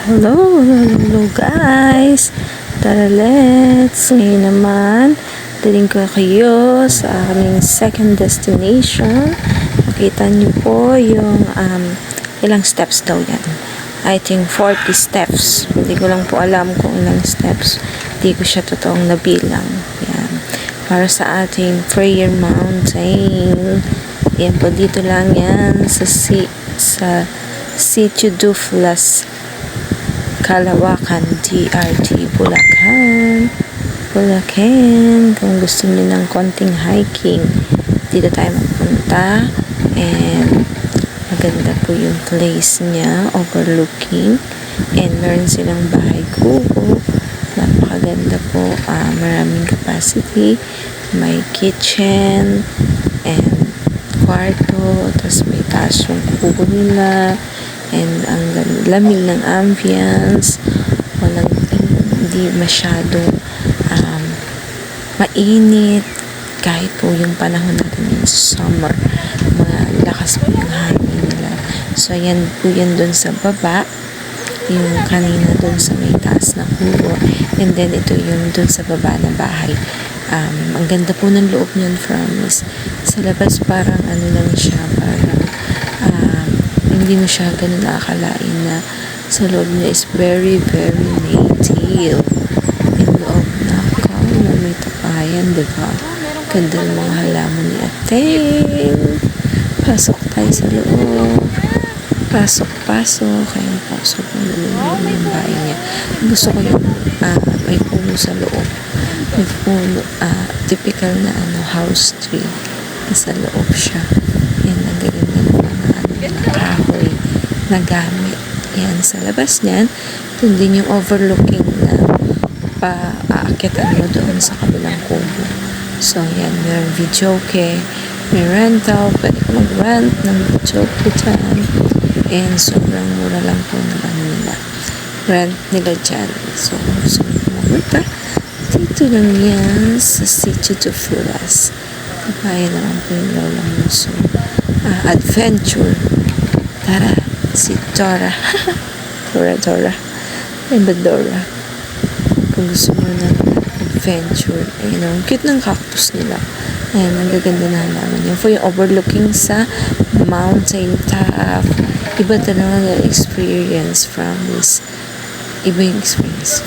Hello, hello guys. Tara, let's. Ngayon naman, daling ko kayo sa aming second destination. Makita niyo po yung ilang steps daw yan. I think 40 steps. Hindi ko lang po alam kung ilang steps. Hindi ko siya totoong nabilang. Yan. Para sa ating prayer mountain. Yan po, dito lang yan sa Sitio Duflas, Kalawakan, DRT, Bulacan. Kung gusto niyo ng konting hiking, dito tayo magpunta. And maganda po yung place niya, overlooking. And meron silang bahay kubo. Napakaganda po. Maraming capacity. May kitchen and kwarto. Tapos may taas yung kubo nila. And ang lamig ng ambience, hindi masyadong mainit kahit po yung panahon natin yung summer, malakas po yung hangin nila. So yan po yan dun sa baba, yung kanina dun sa may taas na kubo, and then ito yung dun sa baba na bahay. Ang ganda po ng loob niyan, promise. Sa labas parang ano lang siya, parang hindi mo siya ganun nakakalain na sa loob niya is very, very native. Yung loob na may tapayan, diba? Ganda ng mga halaman ni Ating. Pasok tayo sa loob. Pasok. Kaya pasok yung bahay niya. Gusto ko yung may puno sa loob. May puno, typical na house tree. Nasa loob siya. Yan, ang ganda ng mga kahoy na gamit. Yan, sa labas niyan, doon din yung overlooking na aakyatan mo doon sa kabilang kubo. So, yan, may videoke, may rental, pwede ka mag-rent ng videoke dyan. And sobrang mura lang po naman nila. Rent nila dyan. So, gusto mo pumunta, dito lang yan sa Sitio Duflas. Kaya naman po yung lola mo. So, adventure. Tara, si Dora. Dora. Dora. Kung gusto mo ng adventure, ang cute ng cactus nila. Ayan, ang gaganda na halaman yun. For yung overlooking sa mountain top. Iba talaga experience from this. Iba yung experience.